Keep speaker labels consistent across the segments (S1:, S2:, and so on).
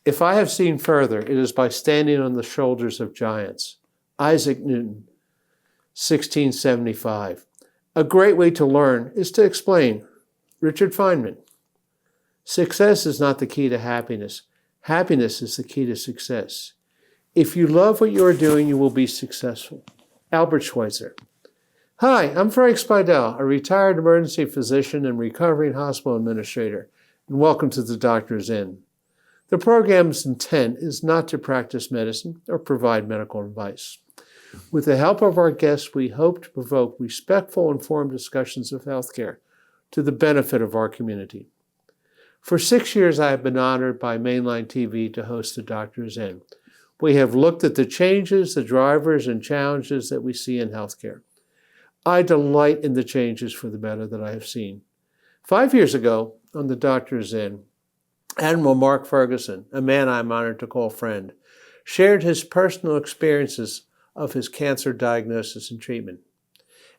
S1: If I have seen further, it is by standing on the shoulders of giants. Isaac Newton, 1675. A great way to learn is to explain. Richard Feynman. Success is not the key to happiness. Happiness is the key to success. If you love what you are doing, you will be successful. Albert Schweitzer. Hi, I'm Frank Speidel, a retired emergency physician and recovering hospital administrator, and welcome to the Doctor's Inn. The program's intent is not to practice medicine or provide medical advice. With the help of our guests, we hope to provoke respectful, informed discussions of healthcare to the benefit of our community. For 6 years, I have been honored by mainline TV to host the Doctor's Inn. We have looked at the changes, the drivers, and challenges that we see in healthcare. I delight in the changes for the better that I have seen. 5 years ago, on the Doctor's Inn, Admiral Mark Ferguson, a man I'm honored to call friend, shared his personal experiences of his cancer diagnosis and treatment.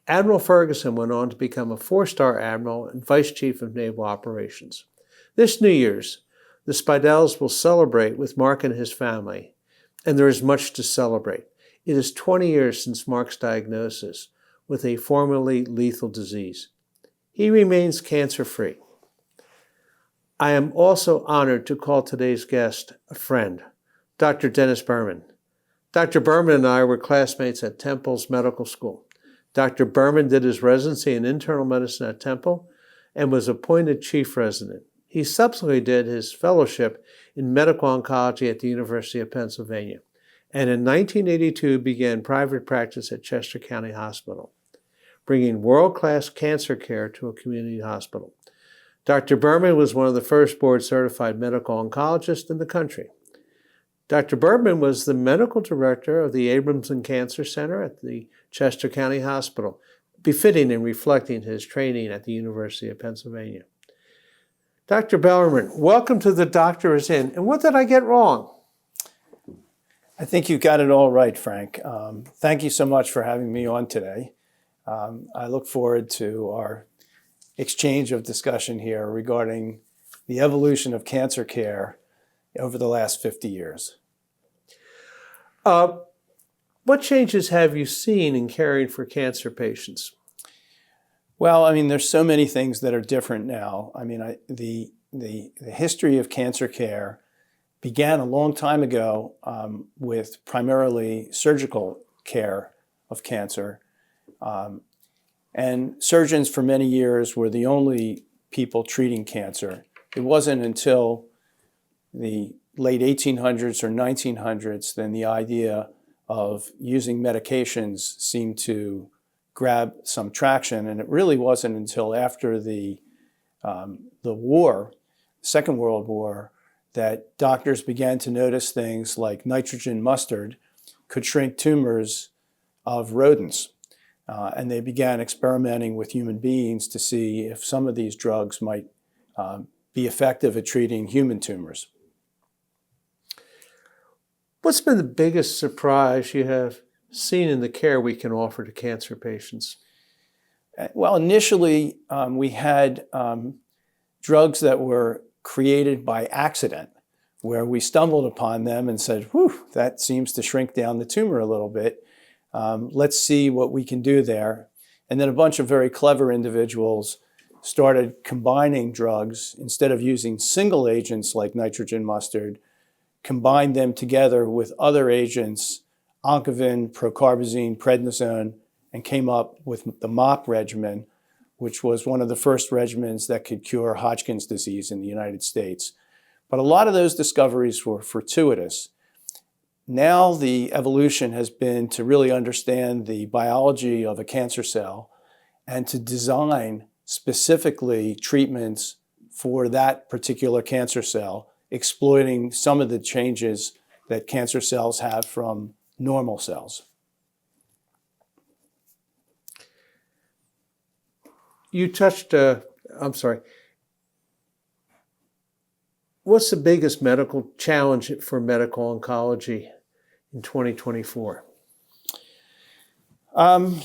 S1: Admiral Ferguson went on to become a 4-star admiral and Vice Chief of Naval Operations. This New Year's, the Speidels will celebrate with Mark and his family, and there is much to celebrate. It is 20 years since Mark's diagnosis with a formerly lethal disease. He remains cancer-free. I am also honored to call today's guest a friend, Dr. Dennis Berman. Dr. Berman and I were classmates at Temple's medical school. Dr. Berman did his residency in internal medicine at Temple and was appointed chief resident. He subsequently did his fellowship in medical oncology at the University of Pennsylvania, and in 1982 began private practice at Chester County Hospital, bringing world-class cancer care to a community hospital. Dr. Berman was one of the first board-certified medical oncologists in the country. Dr. Berman was the medical director of the Abramson Cancer Center at the Chester County Hospital, befitting and reflecting his training at the University of Pennsylvania. Dr. Berman, welcome to the Doctor's Inn. And what did I get wrong?
S2: I think you got it all right, Frank. Thank you so much for having me on today. I look forward to our exchange of discussion here regarding the evolution of cancer care over the last 50 years.
S1: What changes have you seen in caring for cancer patients?
S2: Well, I mean, there's so many things that are different now. I mean, the history of cancer care began a long time ago with primarily surgical care of cancer. And surgeons for many years were the only people treating cancer. It wasn't until the late 1800s or 1900s then the idea of using medications seemed to grab some traction, and it really wasn't until after the war, Second World War, that doctors began to notice things like nitrogen mustard could shrink tumors of rodents. And they began experimenting with human beings to see if some of these drugs might be effective at treating human tumors.
S1: What's been the biggest surprise you have seen in the care we can offer to cancer patients?
S2: Well, initially, we had drugs that were created by accident, where we stumbled upon them and said, whew, that seems to shrink down the tumor a little bit. Let's see what we can do there. And then a bunch of very clever individuals started combining drugs. Instead of using single agents like nitrogen mustard, combined them together with other agents, oncovin, procarbazine, prednisone, and came up with the MOP regimen, which was one of the first regimens that could cure Hodgkin's disease in the United States. But a lot of those discoveries were fortuitous. Now the evolution has been to really understand the biology of a cancer cell and to design specifically treatments for that particular cancer cell, exploiting some of the changes that cancer cells have from normal cells.
S1: You touched, what's the biggest medical challenge for medical oncology in 2024?
S2: I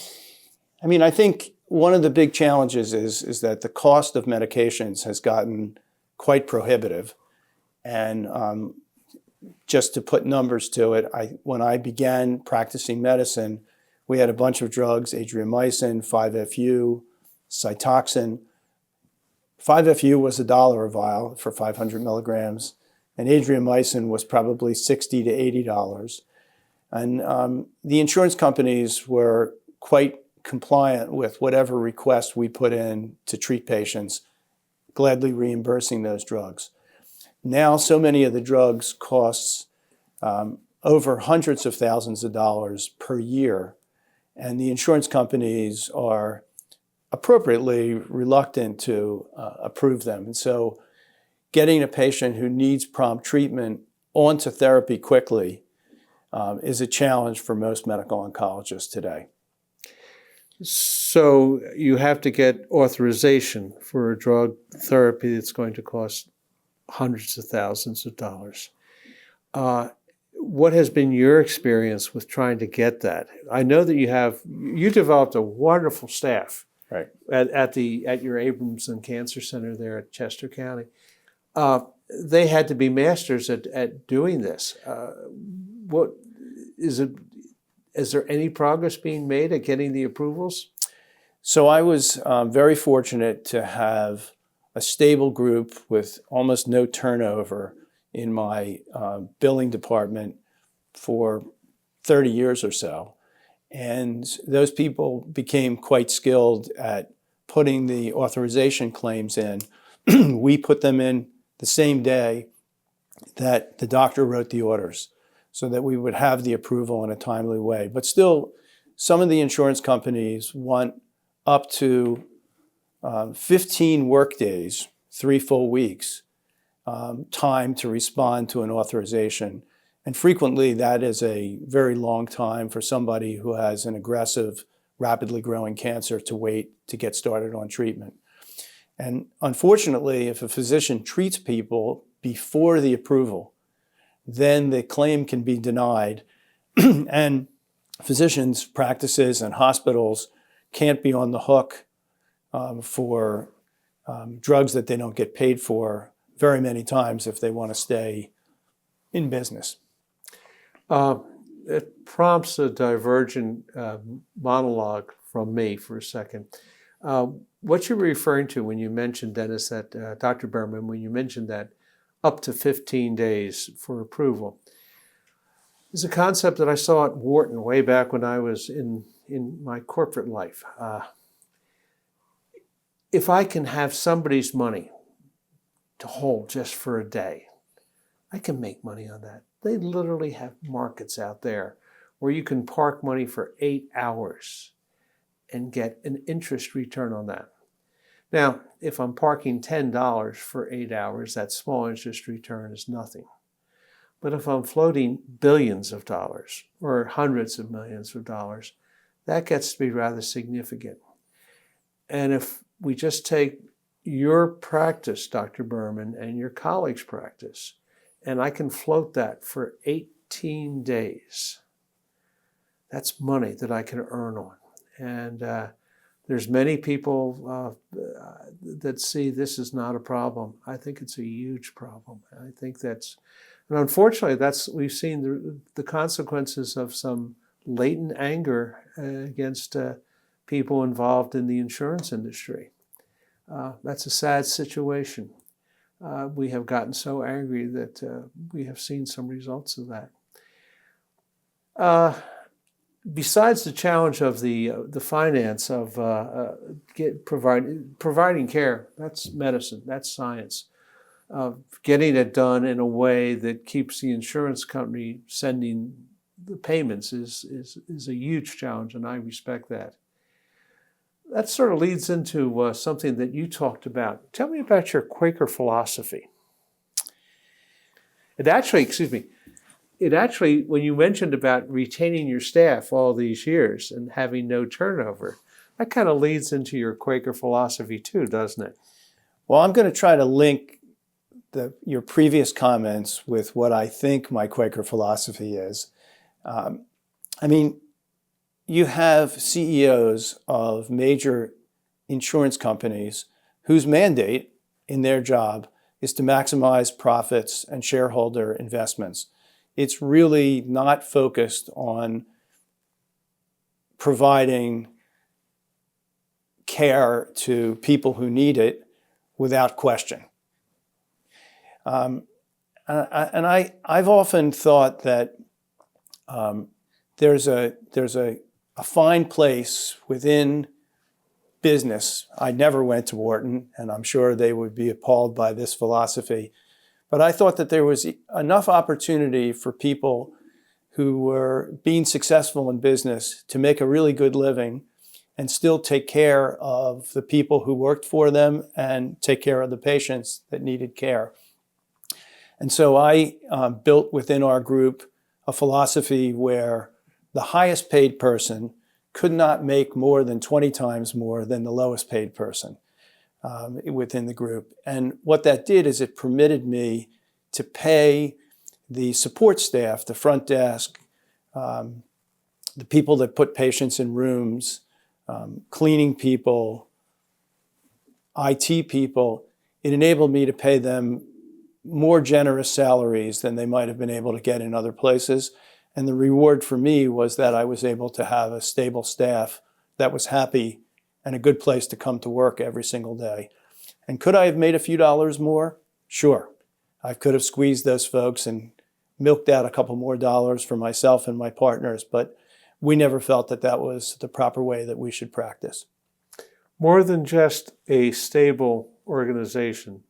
S2: mean, I think one of the big challenges is that the cost of medications has gotten quite prohibitive. And just to put numbers to it, when I began practicing medicine, we had a bunch of drugs: Abramson, 5-FU, Cytoxin. 5-FU was $1 a vial for 500 milligrams, and Abramson was probably $60 to $80. And the insurance companies were quite compliant with whatever request we put in to treat patients, gladly reimbursing those drugs. Now, so many of the drugs cost over hundreds of thousands of dollars per year, and the insurance companies are appropriately reluctant to approve them. And so getting a patient who needs prompt treatment onto therapy quickly is a challenge for most medical oncologists today.
S1: So you have to get authorization for a drug therapy that's going to cost hundreds of thousands of dollars. What has been your experience with trying to get that? I know that you developed a wonderful staff,
S2: right,
S1: at your Abramson Cancer Center there at Chester County. They had to be masters at doing this. What is it? Is there any progress being made at getting the approvals?
S2: So I was very fortunate to have a stable group with almost no turnover in my billing department for 30 years or so. And those people became quite skilled at putting the authorization claims in. We put them in the same day that the doctor wrote the orders, so that we would have the approval in a timely way. But still, some of the insurance companies want up to 15 work days, 3 full weeks, time to respond to an authorization. And frequently, that is a very long time for somebody who has an aggressive, rapidly growing cancer to wait to get started on treatment. And unfortunately, if a physician treats people before the approval, then the claim can be denied, and physicians' practices and hospitals can't be on the hook for drugs that they don't get paid for very many times if they want to stay in business.
S1: It prompts a divergent monologue from me for a second. What you were referring to when you mentioned, Dennis, that Dr. Berman, when you mentioned that up to 15 days for approval, is a concept that I saw at Wharton way back when I was in my corporate life. If I can have somebody's money to hold just for a day, I can make money on that. They literally have markets out there where you can park money for 8 hours and get an interest return on that. Now, if I'm parking $10 for 8 hours, that small interest return is nothing. But if I'm floating billions of dollars or hundreds of millions of dollars, that gets to be rather significant. And if we just take your practice, Dr. Berman, and your colleagues' practice, and I can float that for 18 days, that's money that I can earn on. And there's many people that see this is not a problem. I think it's a huge problem. I think that's, and unfortunately, we've seen the consequences of some latent anger against people involved in the insurance industry. That's a sad situation. We have gotten so angry that we have seen some results of that. Besides the challenge of the finance of providing care, that's medicine, that's science. Getting it done in a way that keeps the insurance company sending the payments is a huge challenge, and I respect that. That sort of leads into something that you talked about. Tell me about your Quaker philosophy. It actually, when you mentioned about retaining your staff all these years and having no turnover, that kind of leads into your Quaker philosophy too, doesn't it?
S2: Well, I'm going to try to link your previous comments with what I think my Quaker philosophy is. You have CEOs of major insurance companies whose mandate in their job is to maximize profits and shareholder investments. It's really not focused on providing care to people who need it without question. And I've often thought that there's a fine place within business. I never went to Wharton, and I'm sure they would be appalled by this philosophy. But I thought that there was enough opportunity for people who were being successful in business to make a really good living and still take care of the people who worked for them and take care of the patients that needed care. And so I built within our group a philosophy where the highest paid person could not make more than 20 times more than the lowest paid person within the group. And what that did is it permitted me to pay the support staff, the front desk, the people that put patients in rooms, cleaning people, IT people. It enabled me to pay them more generous salaries than they might have been able to get in other places. And the reward for me was that I was able to have a stable staff that was happy and a good place to come to work every single day. And could I have made a few dollars more? Sure. I could have squeezed those folks and milked out a couple more dollars for myself and my partners, but we never felt that that was the proper way that we should practice.
S1: More than just a stable organization,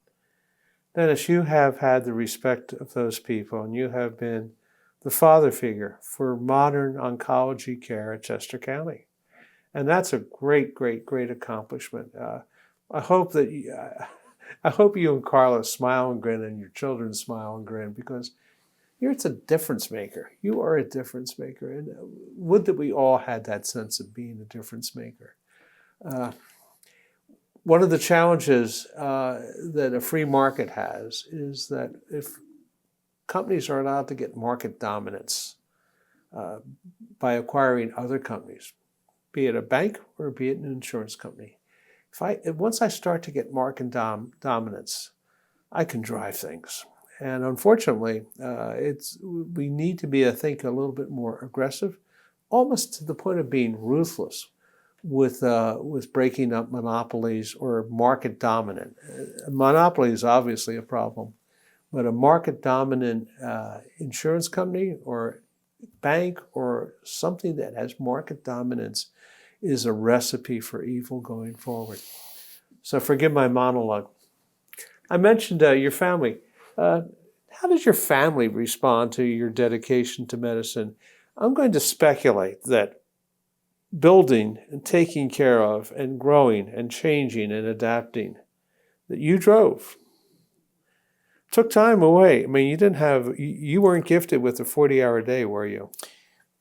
S1: Dennis, you have had the respect of those people, and you have been the father figure for modern oncology care at Chester County. And that's a great, great, great accomplishment. I hope you and Carla smile and grin, and your children smile and grin, because it's a difference maker. You are a difference maker. And would that we all had that sense of being a difference maker. One of the challenges that a free market has is that if companies are allowed to get market dominance by acquiring other companies, be it a bank or be it an insurance company, once I start to get market dominance, I can drive things. And unfortunately, we need to be, I think, a little bit more aggressive, almost to the point of being ruthless with breaking up monopolies or market dominant. Monopoly is obviously a problem, but a market dominant insurance company or bank or something that has market dominance is a recipe for evil going forward. So forgive my monologue. I mentioned your family. How does your family respond to your dedication to medicine? I'm going to speculate that building and taking care of and growing and changing and adapting, that you drove. Took time away. I mean, you weren't gifted with a 40-hour day, were you?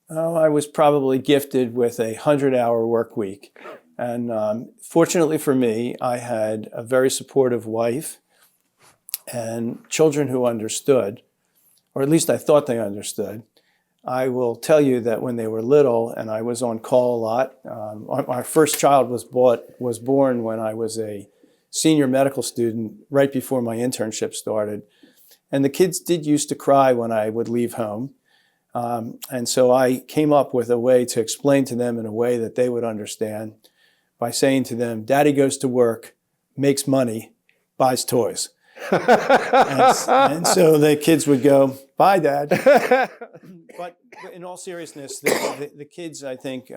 S2: Oh, I was probably gifted with a 100-hour work week. And fortunately for me, I had a very supportive wife and children who understood, or at least I thought they understood. I will tell you that when they were little and I was on call a lot, my first child was born when I was a senior medical student right before my internship started. And the kids used to cry when I would leave home. And so I came up with a way to explain to them in a way that they would understand by saying to them, Daddy goes to work, makes money, buys toys. and so the kids would go, bye, Dad. But in all seriousness, the kids, I think,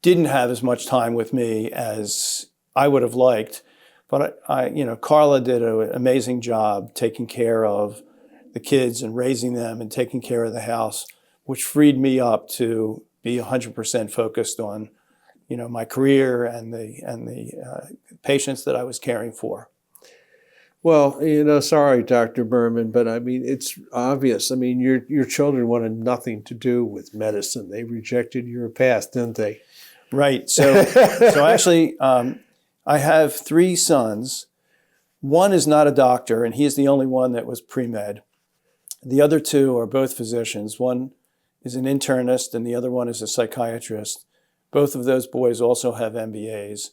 S2: didn't have as much time with me as I would have liked. But Carla did an amazing job taking care of the kids and raising them and taking care of the house, which freed me up to be 100% focused on, my career and the patients that I was caring for.
S1: Well, sorry, Dr. Berman, but I mean, it's obvious. I mean, your children wanted nothing to do with medicine. They rejected your path, didn't they?
S2: Right. So actually, I have 3 sons. One is not a doctor, and he is the only one that was pre-med. The other 2 are both physicians. One is an internist, and the other one is a psychiatrist. Both of those boys also have MBAs.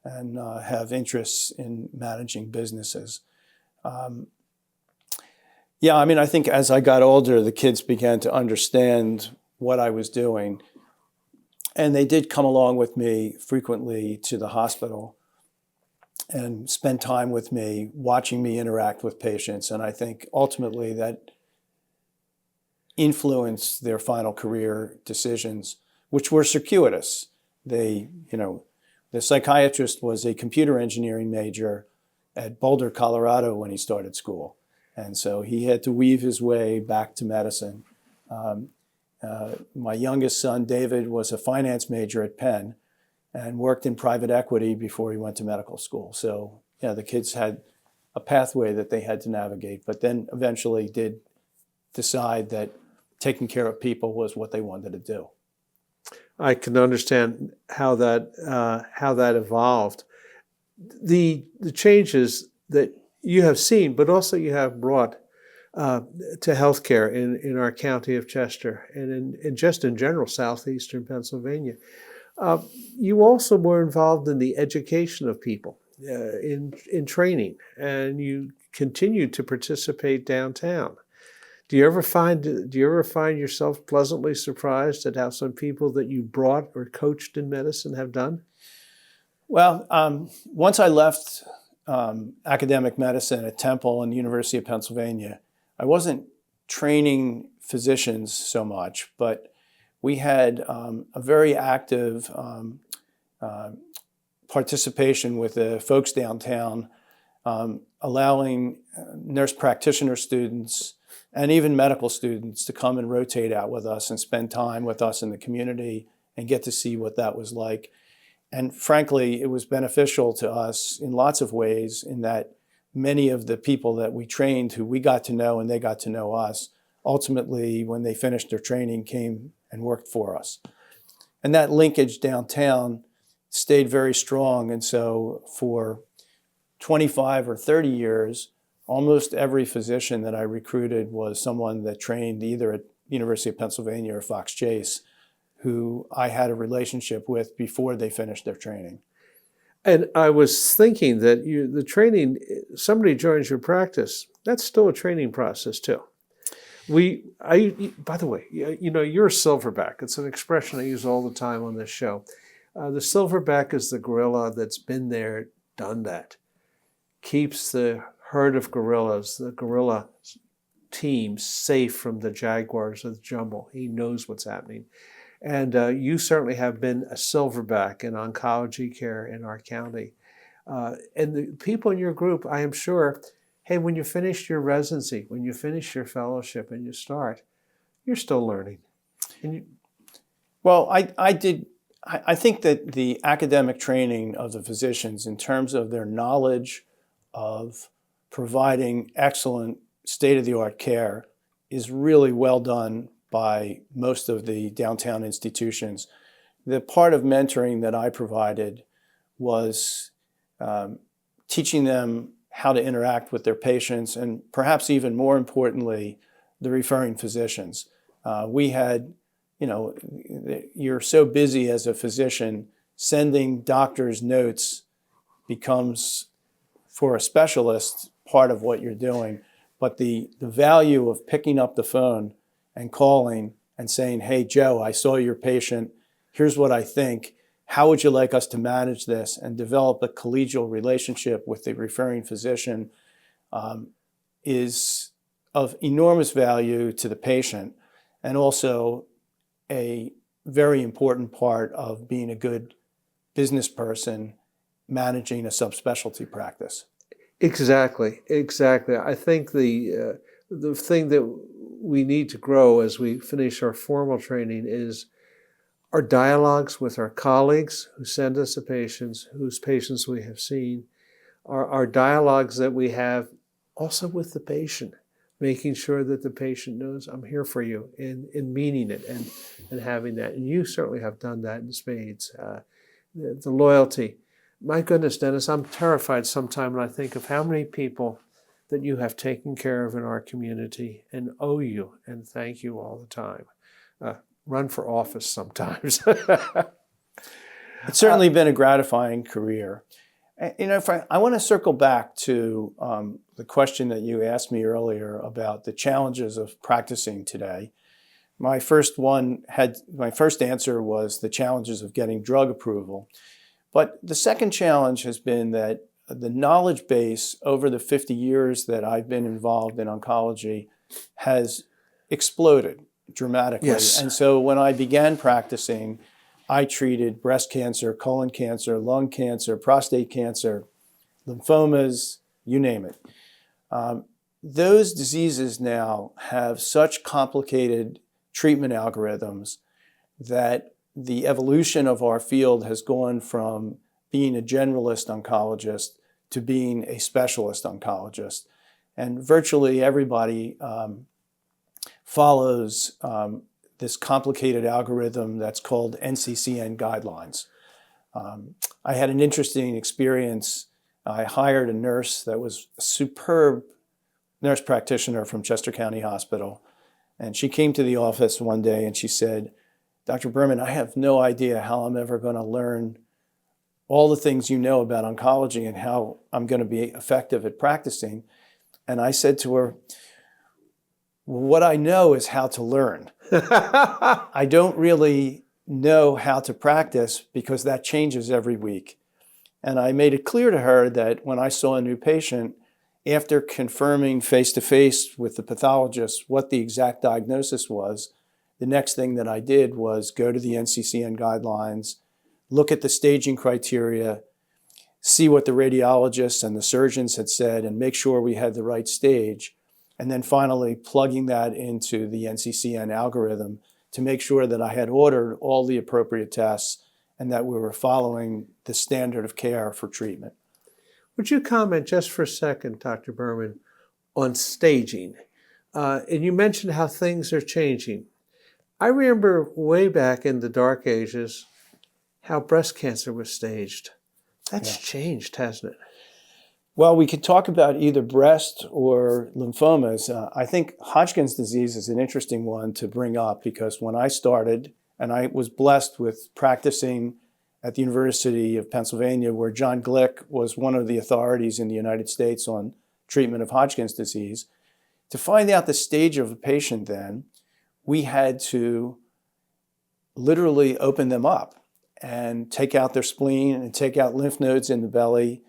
S2: and have interests in managing businesses. Yeah, I mean, I think as I got older, the kids began to understand what I was doing. And they did come along with me frequently to the hospital and spend time with me, watching me interact with patients. And I think ultimately that influenced their final career decisions, which were circuitous. The psychiatrist was a computer engineering major at Boulder, Colorado when he started school. And so he had to weave his way back to medicine. My youngest son, David, was a finance major at Penn and worked in private equity before he went to medical school. So yeah, the kids had a pathway that they had to navigate, but then eventually did decide that taking care of people was what they wanted to do.
S1: I can understand how that evolved. The changes that you have seen, but also you have brought to healthcare in our county of Chester and in just in general southeastern Pennsylvania. You also were involved in the education of people in training, and you continued to participate downtown. Do you ever find yourself pleasantly surprised at how some people that you brought or coached in medicine have done?
S2: Well, once I left academic medicine at Temple and the University of Pennsylvania, I wasn't training physicians so much, but we had a very active participation with the folks downtown, allowing nurse practitioner students and even medical students to come and rotate out with us and spend time with us in the community and get to see what that was like. And frankly, it was beneficial to us in lots of ways in that many of the people that we trained, who we got to know and they got to know us, ultimately, when they finished their training, came and worked for us. And that linkage downtown stayed very strong. And so for 25 or 30 years, almost every physician that I recruited was someone that trained either at University of Pennsylvania or Fox Chase, who I had a relationship with before they finished their training.
S1: And I was thinking that the training, somebody joins your practice, that's still a training process too. By the way, you're a silverback. It's an expression I use all the time on this show. The silverback is the gorilla that's been there, done that, keeps the herd of gorillas, the gorilla team, safe from the jaguars of the jungle. He knows what's happening. And you certainly have been a silverback in oncology care in our county. And the people in your group, I am sure, hey, when you finish your residency, when you finish your fellowship and you start, you're still learning.
S2: Well, I think that the academic training of the physicians in terms of their knowledge of providing excellent state-of-the-art care is really well done by most of the downtown institutions. The part of mentoring that I provided was teaching them how to interact with their patients and perhaps even more importantly, the referring physicians. We had, you're so busy as a physician, sending doctors notes becomes, for a specialist, part of what you're doing. But the value of picking up the phone and calling and saying, hey, Joe, I saw your patient. Here's what I think. How would you like us to manage this? And develop a collegial relationship with the referring physician is of enormous value to the patient and also a very important part of being a good business person managing a subspecialty practice.
S1: Exactly. I think the thing that we need to grow as we finish our formal training is our dialogues with our colleagues who send us the patients, whose patients we have seen, our dialogues that we have also with the patient, making sure that the patient knows I'm here for you and meaning it and having that. And you certainly have done that in spades. The loyalty. My goodness, Dennis, I'm terrified sometime when I think of how many people that you have taken care of in our community and owe you and thank you all the time. Run for office sometimes.
S2: It's certainly been a gratifying career. You know, Frank, I want to circle back to the question that you asked me earlier about the challenges of practicing today. My first answer was the challenges of getting drug approval. But the second challenge has been that the knowledge base over the 50 years that I've been involved in oncology has exploded dramatically.
S1: Yes.
S2: And so when I began practicing, I treated breast cancer, colon cancer, lung cancer, prostate cancer, lymphomas, you name it. Those diseases now have such complicated treatment algorithms that the evolution of our field has gone from being a generalist oncologist to being a specialist oncologist. And virtually everybody follows this complicated algorithm that's called NCCN guidelines. I had an interesting experience. I hired a nurse that was a superb nurse practitioner from Chester County Hospital. And she came to the office one day and she said, "Dr. Berman, I have no idea how I'm ever going to learn all the things you know about oncology and how I'm going to be effective at practicing." And I said to her, "Well, what I know is how to learn. I don't really know how to practice because that changes every week." And I made it clear to her that when I saw a new patient, after confirming face-to-face with the pathologist what the exact diagnosis was, the next thing that I did was go to the NCCN guidelines, look at the staging criteria, see what the radiologists and the surgeons had said, and make sure we had the right stage. And then finally plugging that into the NCCN algorithm to make sure that I had ordered all the appropriate tests and that we were following the standard of care for treatment.
S1: Would you comment just for a second, Dr. Berman, on staging? And you mentioned how things are changing. I remember way back in the dark ages how breast cancer was staged. That's changed, hasn't it?
S2: Well, we could talk about either breast or lymphomas. I think Hodgkin's disease is an interesting one to bring up because when I started, and I was blessed with practicing at the University of Pennsylvania, where John Glick was one of the authorities in the United States on treatment of Hodgkin's disease, to find out the stage of a patient then, we had to literally open them up and take out their spleen and take out lymph nodes in the belly.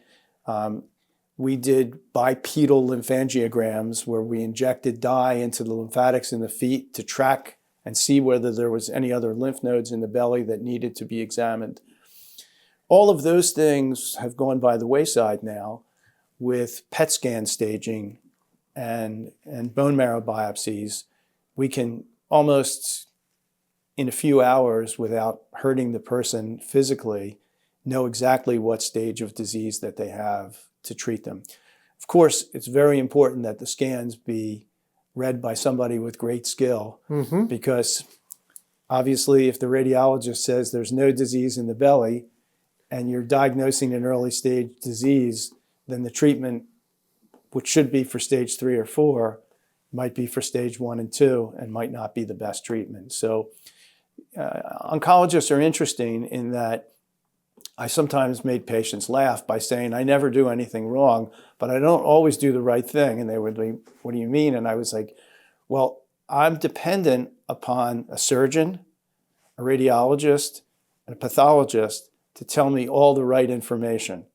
S2: We did bipedal lymphangiograms where we injected dye into the lymphatics in the feet to track and see whether there was any other lymph nodes in the belly that needed to be examined. All of those things have gone by the wayside now with PET scan staging and bone marrow biopsies. We can almost, in a few hours, without hurting the person physically, know exactly what stage of disease that they have to treat them. Of course, it's very important that the scans be read by somebody with great skill because obviously if the radiologist says there's no disease in the belly and you're diagnosing an early stage disease, then the treatment, which should be for stage 3 or 4, might be for stage 1 and 2 and might not be the best treatment. So oncologists are interesting in that I sometimes made patients laugh by saying, I never do anything wrong, but I don't always do the right thing. And they would be, what do you mean? And I was like, well, I'm dependent upon a surgeon, a radiologist, and a pathologist to tell me all the right information.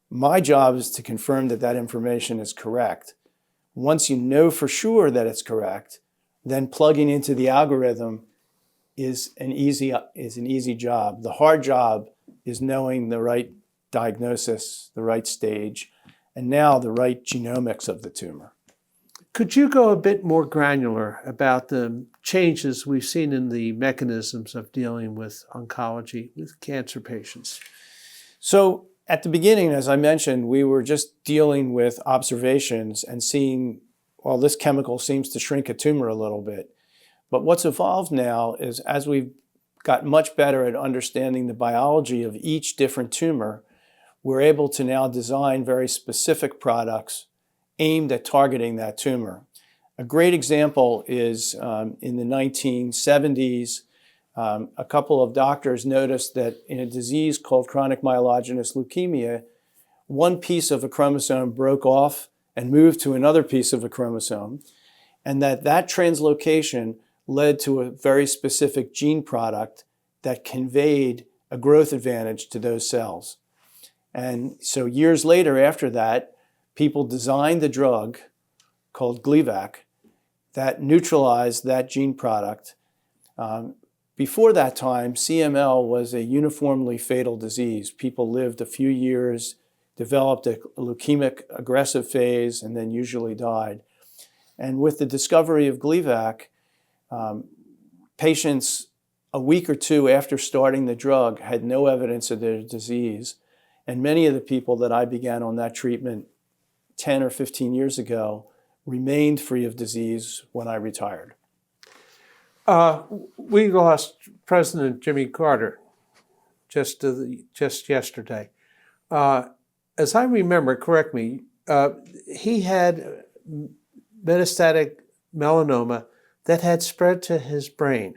S2: My job is to confirm that that information is correct. Once you know for sure that it's correct, then plugging into the algorithm is an easy job. The hard job is knowing the right diagnosis, the right stage, and now the right genomics of the tumor.
S1: Could you go a bit more granular about the changes we've seen in the mechanisms of dealing with oncology, with cancer patients?
S2: So at the beginning, as I mentioned, we were just dealing with observations and seeing, well, this chemical seems to shrink a tumor a little bit. But what's evolved now is as we've got much better at understanding the biology of each different tumor, we're able to now design very specific products aimed at targeting that tumor. A great example is in the 1970s, A couple of doctors noticed that in a disease called chronic myelogenous leukemia, one piece of a chromosome broke off and moved to another piece of a chromosome, and that translocation led to a very specific gene product that conveyed a growth advantage to those cells. And so years later after that, people designed the drug called Gleevec that neutralized that gene product. Before that time, CML was a uniformly fatal disease. People lived a few years, developed a leukemic aggressive phase, and then usually died. And with the discovery of Gleevec, patients a week or two after starting the drug had no evidence of their disease. And many of the people that I began on that treatment 10 or 15 years ago remained free of disease when I retired.
S1: We lost President Jimmy Carter just yesterday. As I remember, correct me, he had metastatic melanoma that had spread to his brain.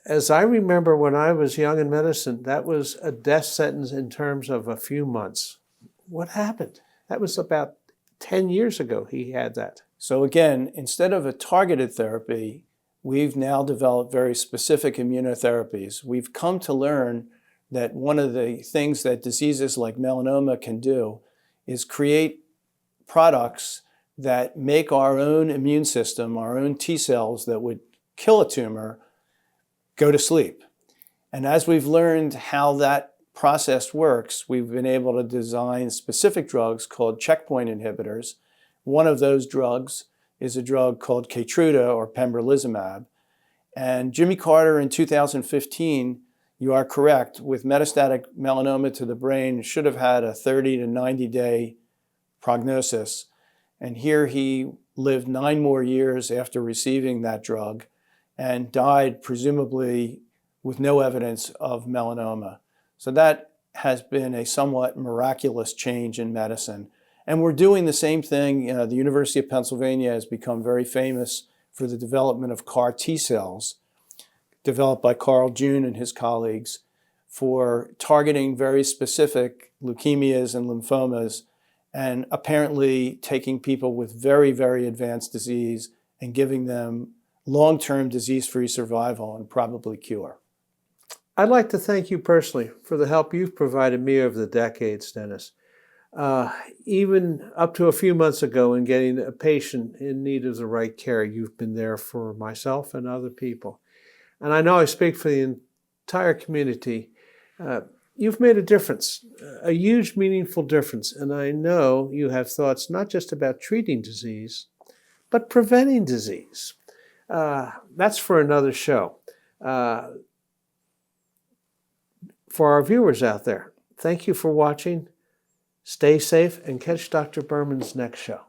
S1: As I remember when I was young in medicine, that was a death sentence in terms of a few months. What happened? That was about 10 years ago he had that.
S2: So again, instead of a targeted therapy, we've now developed very specific immunotherapies. We've come to learn that one of the things that diseases like melanoma can do is create products that make our own immune system, our own T cells that would kill a tumor, go to sleep. And as we've learned how that process works, we've been able to design specific drugs called checkpoint inhibitors. One of those drugs is a drug called Keytruda or pembrolizumab. And Jimmy Carter in 2015, you are correct, with metastatic melanoma to the brain, should have had a 30 to 90 day prognosis. And here he lived 9 more years after receiving that drug and died presumably with no evidence of melanoma. So that has been a somewhat miraculous change in medicine. And we're doing the same thing. The University of Pennsylvania has become very famous for the development of CAR T cells, developed by Carl June and his colleagues, for targeting very specific leukemias and lymphomas, and apparently taking people with very, very advanced disease and giving them long-term disease-free survival and probably cure.
S1: I'd like to thank you personally for the help you've provided me over the decades, Dennis. Even up to a few months ago in getting a patient in need of the right care, you've been there for myself and other people. And I know I speak for the entire community. You've made a difference, a huge, meaningful difference. And I know you have thoughts not just about treating disease, but preventing disease. That's for another show. For our viewers out there, thank you for watching. Stay safe and catch Dr. Berman's next show.